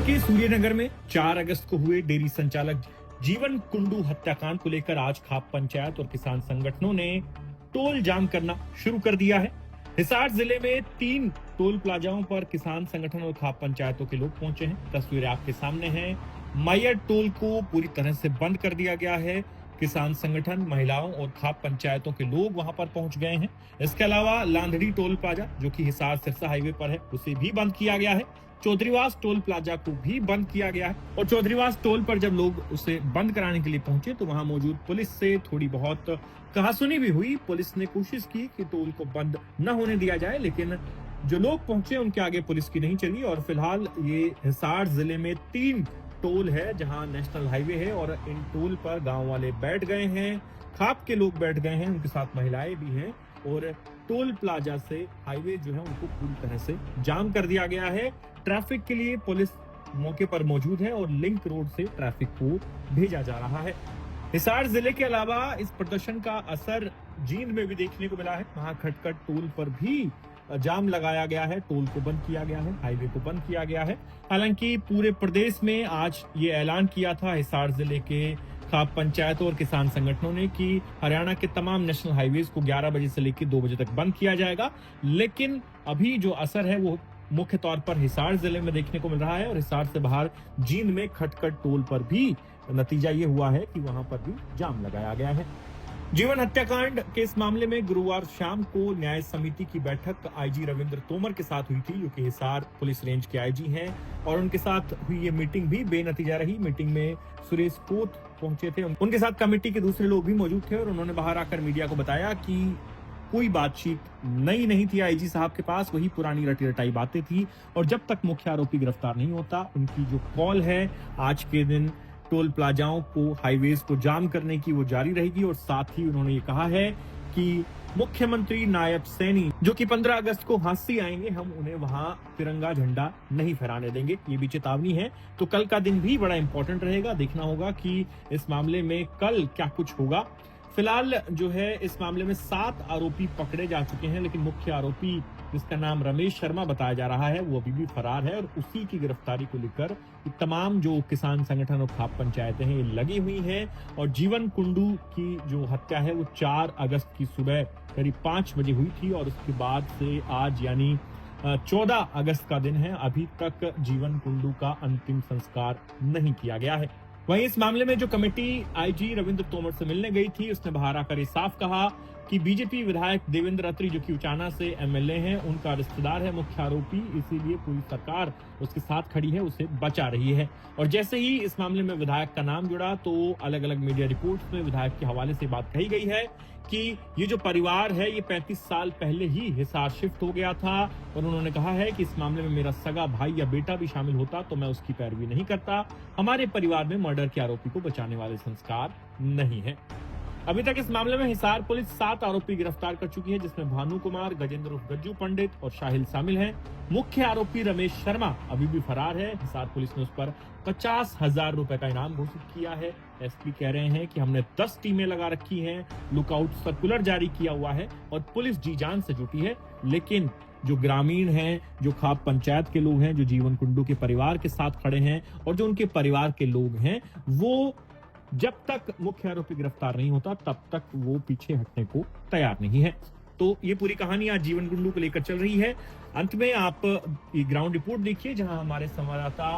के सूर्यनगर में 4 अगस्त को हुए डेयरी संचालक जीवन कुंडू हत्याकांड को लेकर आज खाप पंचायत और किसान संगठनों ने टोल जाम करना शुरू कर दिया है। हिसार जिले में 3 टोल प्लाजाओं पर किसान संगठन और खाप पंचायतों के लोग पहुंचे हैं। तस्वीरें आपके सामने हैं। मैयर टोल को पूरी तरह से बंद कर दिया गया है। किसान संगठन, महिलाओं और खाप पंचायतों के लोग वहां पर पहुंच गए हैं। इसके अलावा लांधड़ी टोल प्लाजा जो कि हिसार सिरसा हाईवे पर है, उसे भी बंद किया गया है। चौधरीवास टोल प्लाजा को भी बंद किया गया है। और चौधरीवास टोल पर जब लोग उसे बंद कराने के लिए पहुंचे तो वहां मौजूद पुलिस से थोड़ी बहुत कहासुनी भी हुई। पुलिस ने कोशिश की कि टोल को बंद न होने दिया जाए, लेकिन जो लोग पहुंचे उनके आगे पुलिस की नहीं चली। और फिलहाल ये हिसार जिले में 3 टोल है जहां नेशनल हाईवे है और इन टोल पर गांव वाले बैठ गए हैं, खाप के लोग बैठ गए हैं, उनके साथ महिलाएं भी हैं। और टोल प्लाजा से हाईवे जो है उनको पूरी तरह से जाम कर दिया गया है। ट्रैफिक के लिए पुलिस मौके पर मौजूद है और लिंक रोड से ट्रैफिक को भेजा जा रहा है। हिसार जिले के अलावा इस प्रदर्शन का असर जींद में भी देखने को मिला है। वहां खटखट टोल पर भी जाम लगाया गया है, टोल को बंद किया गया है, हाईवे को बंद किया गया है। हालांकि पूरे प्रदेश में आज ये ऐलान किया था हिसार जिले के खाप पंचायतों और किसान संगठनों ने कि हरियाणा के तमाम नेशनल हाईवेज को 11 बजे से लेकर 2 बजे तक बंद किया जाएगा। लेकिन अभी जो असर है वो मुख्य तौर पर हिसार जिले में देखने को मिल रहा है। और हिसार से बाहर जींद में खटखट टोल पर भी नतीजा ये हुआ है कि वहां पर भी जाम लगाया गया है। जीवन हत्याकांड के इस मामले में गुरुवार शाम को न्याय समिति की बैठक आईजी रविंद्र तोमर के साथ हुई थी, जो कि हिसार पुलिस रेंज के आईजी हैं। और उनके साथ हुई ये मीटिंग भी बेनतीजा रही। मीटिंग में सुरेश कोत पहुंचे थे, उनके साथ कमेटी के दूसरे लोग भी मौजूद थे और उन्होंने बाहर आकर मीडिया को बताया कि कोई बातचीत नई नहीं थी आईजी साहब के पास, वही पुरानी रटी रटाई बातें थी। और जब तक मुख्य आरोपी गिरफ्तार नहीं होता, उनकी जो कॉल है आज के दिन टोल प्लाजाओं को, हाईवेज को जाम करने की, वो जारी रहेगी। और साथ ही उन्होंने ये कहा है कि मुख्यमंत्री नायब सैनी जो कि 15 अगस्त को हांसी आएंगे, हम उन्हें वहां तिरंगा झंडा नहीं फहराने देंगे। ये भी चेतावनी है। तो कल का दिन भी बड़ा इंपॉर्टेंट रहेगा। देखना होगा कि इस मामले में कल क्या कुछ होगा। फिलहाल जो है इस मामले में 7 आरोपी पकड़े जा चुके हैं, लेकिन मुख्य आरोपी जिसका नाम रमेश शर्मा बताया जा रहा है वो अभी भी फरार है। और उसी की गिरफ्तारी को लेकर तमाम जो किसान संगठन और खाप पंचायतें हैं ये लगी हुई हैं। और जीवन कुंडू की जो हत्या है वो 4 अगस्त की सुबह करीब 5 बजे हुई थी और उसके बाद से आज यानी 14 अगस्त का दिन है, अभी तक जीवन कुंडू का अंतिम संस्कार नहीं किया गया है। वहीं इस मामले में जो कमेटी आईजी रविंद्र तोमर से मिलने गई थी, उसने बाहर आकर ये साफ कहा कि बीजेपी विधायक देवेंद्र अत्री जो कि उचाना से एमएलए हैं, उनका रिश्तेदार है मुख्य आरोपी, इसीलिए पूरी सरकार उसके साथ खड़ी है, उसे बचा रही है। और जैसे ही इस मामले में विधायक का नाम जुड़ा तो अलग अलग मीडिया रिपोर्ट्स में विधायक के हवाले से बात कही गई है कि ये जो परिवार है ये 35 साल पहले ही हिसार शिफ्ट हो गया था। और उन्होंने कहा है कि इस मामले में मेरा सगा भाई या बेटा भी शामिल होता तो मैं उसकी पैरवी नहीं करता। हमारे परिवार में मर्डर के आरोपी को बचाने वाले संस्कार नहीं है। अभी तक इस मामले में हिसार पुलिस 7 आरोपी गिरफ्तार कर चुकी है, जिसमें भानु कुमार, गजेंद्र उर्फ गज्जू पंडित और शाहिल शामिल हैं। मुख्य आरोपी रमेश शर्मा अभी भी फरार है। हिसार पुलिस ने उस पर 50,000 रुपए का इनाम घोषित किया है। एसपी कह रहे हैं कि हमने 10 टीमें लगा रखी हैं, लुकआउट सर्कुलर जारी किया हुआ है और पुलिस जी जान से जुटी है। लेकिन जो ग्रामीण हैं, जो खाप पंचायत के लोग हैं, जो जीवन कुंडू के परिवार के साथ खड़े हैं और जो उनके परिवार के लोग हैं, वो जब तक मुख्य आरोपी गिरफ्तार नहीं होता तब तक वो पीछे हटने को तैयार नहीं है। तो ये पूरी कहानी आज जीवन कुंडू को लेकर चल रही है। अंत में आप ये ग्राउंड रिपोर्ट देखिए, जहां हमारे संवाददाता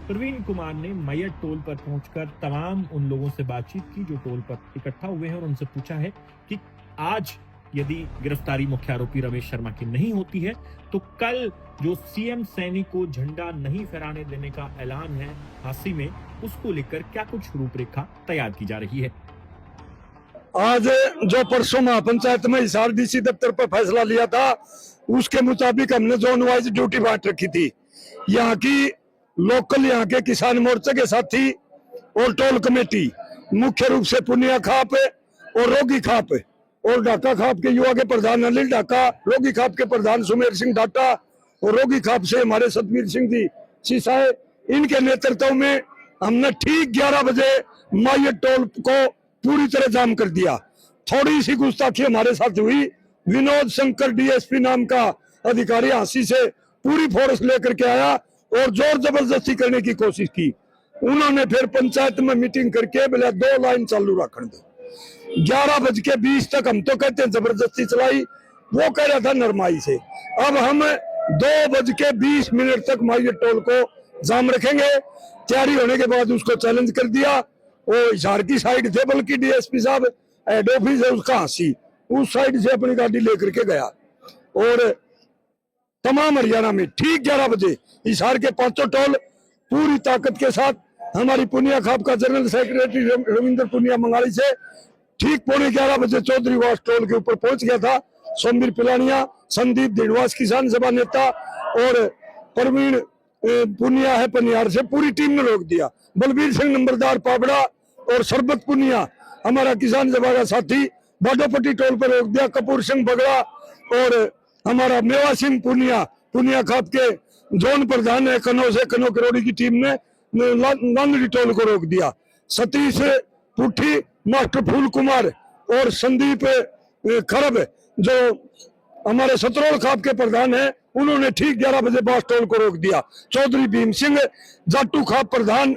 प्रवीण कुमार ने मैयर टोल पर पहुंचकर तमाम उन लोगों से बातचीत की जो टोल पर इकट्ठा हुए हैं और उनसे पूछा है कि आज यदि गिरफ्तारी मुख्य आरोपी रमेश शर्मा की नहीं होती है तो कल जो सीएम सैनी को झंडा नहीं फहराने देने का ऐलान है हांसी में, उसको लेकर क्या कुछ रूपरेखा तैयार की जा रही है। आज जो परसों महापंचायत में हिसार डीसी दफ्तर पर फैसला लिया था, उसके मुताबिक हमने जोन वाइज ड्यूटी बांट रखी थी। यहाँ की लोकल, यहाँ के किसान मोर्चे के साथी और टोल कमेटी मुख्य रूप से पुनिया खाप और रोगी खाप और ढाका खाप के युवा के प्रधान अनिल ढाका, रोगी खाप के प्रधान सुमेर सिंह डाटा और रोगी खाप से हमारे सतवीर सिंह जी सीसाए, इनके नेतृत्व में हमने ठीक 11 बजे मैयर टोल को पूरी तरह जाम कर दिया। थोड़ी सी गुस्ताखी हमारे साथ हुई। विनोद शंकर डीएसपी नाम का अधिकारी हांसी से पूरी फोर्स लेकर के आया और जोर जबरदस्ती करने की कोशिश की। उन्होंने फिर पंचायत में मीटिंग करके बोला 2 लाइन चालू रखने दो। 11:20 तक हम तो कहते हैं जबरदस्ती चलाई, वो कह रहा था नरमाई से। अब हम 2:20 तक माइये टोल को जाम रखेंगे। तैयारी होने के बाद उसको चैलेंज कर दिया। वो हिसार की साइड थे, बल्कि डीएसपी साहब हेड ऑफिस है उसका हंसी, उस साइड से अपनी गाड़ी लेकर के गया। और तमाम हरियाणा में ठीक 11 बजे हिसार के 5 टोल पूरी ताकत के साथ हमारी पुनिया खाप का जनरल सेक्रेटरी रविंद्र पुनिया मंगाली से ठीक 11:15 बजे चौधरी वास टोल के ऊपर पहुंच गया था। सोमवीर पिलानिया, संदीप ढीडवास किसान सभा नेता और प्रवीण पुनिया है पनियार से पूरी टीम ने रोक दिया। बलबीर सिंह नंबरदार पाबड़ा और सरबत पुनिया हमारा किसान सभा का साथी बाडोपट्टी टोल पर रोक दिया। कपूर सिंह बगड़ा और हमारा मेवा सिंह पुनिया खाप के जोन प्रधान है कनो से कनो करोड़ी की टीम ने नांदड़ी टोल को रोक दिया। सतीश पुठी, मास्टर फूल कुमार और संदीप खरब जो हमारे सतरोल खाप के प्रधान हैं, उन्होंने ठीक 11 बजे बास टोल को रोक दिया। चौधरी भीम सिंह जाटू खाप प्रधान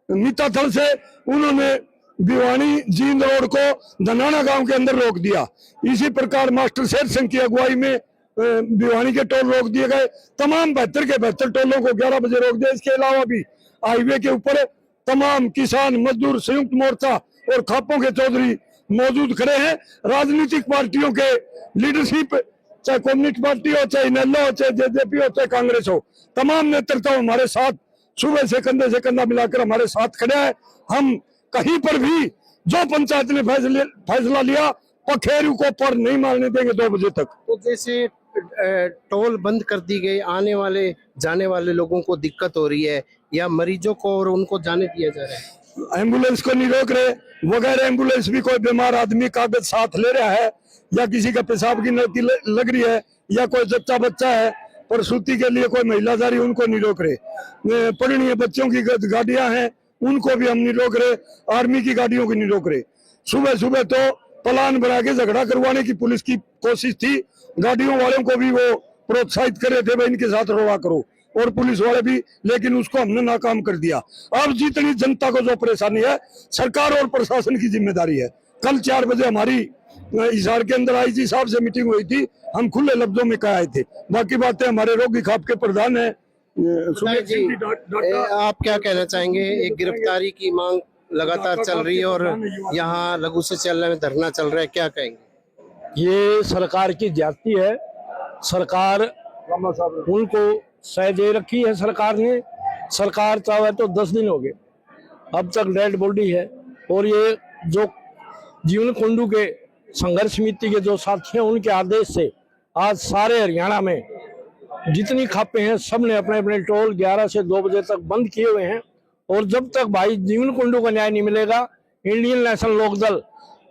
मीताथल से, उन्होंने भिवानी जींद रोड को धनाना गांव के अंदर रोक दिया। इसी प्रकार मास्टर शेर सिंह की अगुवाई में भिवानी के टोल रोक दिए गए। तमाम 72 के 72 टोलों को 11 बजे रोक दिया। इसके अलावा भी हाईवे के ऊपर तमाम किसान मजदूर संयुक्त मोर्चा और खापों के चौधरी मौजूद खड़े हैं। राजनीतिक पार्टियों के लीडरशिप, चाहे कम्युनिस्ट पार्टी हो, चाहे इनेलो हो, चाहे जेजेपी हो, चाहे कांग्रेस हो, तमाम नेतृत्व हमारे साथ सुबह से कंधा मिलाकर हमारे साथ खड़े हैं। हम कहीं पर भी जो पंचायत ने फैसला लिया पखेरु को पर नहीं मारने देंगे 2 बजे तक। तो जैसे टोल बंद कर दी गई, आने वाले जाने वाले लोगों को दिक्कत हो रही है या मरीजों को और उनको जाने दिया जा रहा है? एम्बुलेंस को नहीं रोक रहे, बगैर एम्बुलेंस भी कोई बीमार आदमी कागज साथ ले रहा है, या किसी का पेशाब की नलकी लग रही है, या कोई जच्चा बच्चा है प्रसूति के लिए कोई महिला जा रही, उनको नहीं रोक रहे। पढ़नी बच्चों की गाड़ियां हैं, उनको भी हम नहीं रोक रहे। आर्मी की गाड़ियों को नहीं रोक रहे। सुबह सुबह तो प्लान बना के झगड़ा करवाने की पुलिस की कोशिश थी। गाड़ियों वालों को भी वो प्रोत्साहित कर रहे थे, भाई इनके साथ रोड़ा करो, और पुलिस वाले भी, लेकिन उसको हमने नाकाम कर दिया। अब जितनी जनता को जो परेशानी है, सरकार और प्रशासन की जिम्मेदारी है। कल 4 बजे हमारी हिसार के अंदर आईजी साहब से मीटिंग हुई थी, हम खुले लफ्जों में कह आए थे। बाकी बातें हमारे रोगी खाप के प्रधान है जी, आप क्या कहना चाहेंगे? एक गिरफ्तारी की मांग लगातार चल रही है और यहाँ लघु से चलने में धरना चल रहा है, क्या कहेंगे? ये सरकार की ज्यादती है। सरकार उनको सह दे रखी है सरकार ने। सरकार चाहे तो 10 दिन हो गए, अब तक डेड बॉडी है। और ये जो जीवन कुंडू के संघर्ष समिति के जो साथी हैं, उनके आदेश से आज सारे हरियाणा में जितनी खापें हैं सब ने अपने अपने टोल 11 से 2 बजे तक बंद किए हुए हैं। और जब तक भाई जीवन कुंडू का न्याय नहीं मिलेगा, इंडियन नेशनल लोकदल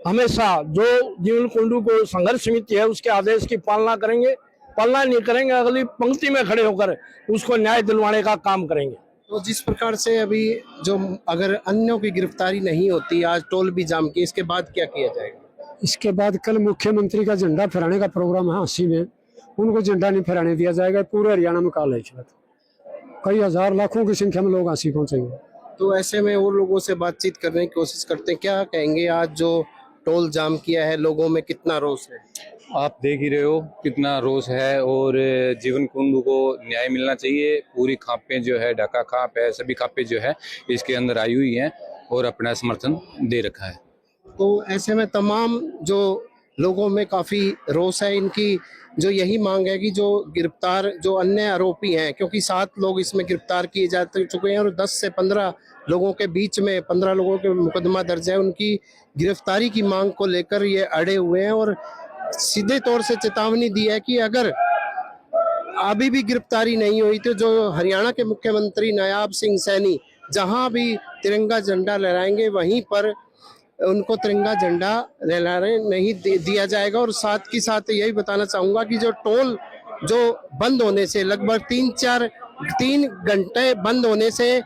हमेशा जो जीवन कुंडू को संघर्ष समिति है उसके आदेश की पालना करेंगे। पालना नहीं करेंगे, अगली पंक्ति में खड़े होकर उसको न्याय दिलवाने का काम करेंगे। तो जिस प्रकार से अभी जो अगर अन्यों की गिरफ्तारी नहीं होती, आज टोल भी जाम की, इसके बाद क्या किया जाएगा? इसके बाद कल मुख्यमंत्री का झंडा फहराने का प्रोग्राम है अस्सी में, उनको झंडा नहीं फहराने दिया जाएगा। पूरे हरियाणा में काल है इस वक्त, कई हजार लाखों की संख्या में लोग अस्सी पहुंचेंगे। तो ऐसे में वो लोगों से बातचीत करने की कोशिश करते हैं, क्या कहेंगे? आज जो टोल जाम किया है, लोगों में कितना रोष है? आप देख ही रहे हो कितना रोष है। और जीवन कुंडू को न्याय मिलना चाहिए। पूरी खापें जो है, ढाका खाप है, सभी खापें जो है इसके अंदर आई हुई हैं और अपना समर्थन दे रखा है। तो ऐसे में तमाम जो लोगों में काफी रोष है। इनकी जो यही मांग है कि जो गिरफ्तार जो अन्य आरोपी हैं, क्योंकि 7 लोग इसमें गिरफ्तार किए जा चुके हैं और 10 से 15 लोगों के बीच में 15 लोगों के मुकदमा दर्ज है, उनकी गिरफ्तारी की मांग को लेकर ये अड़े हुए हैं। और सीधे तौर से चेतावनी दी है कि अगर अभी भी गिरफ्तारी नहीं हुई तो जो हरियाणा के मुख्यमंत्री नायाब सिंह सैनी जहां भी तिरंगा झंडा लहराएंगे, वहीं पर उनको तिरंगा झंडा लहराने नहीं दिया जाएगा। और साथ ही साथ यही बताना चाहूंगा कि जो टोल जो बंद होने से लगभग 3 घंटे बंद होने से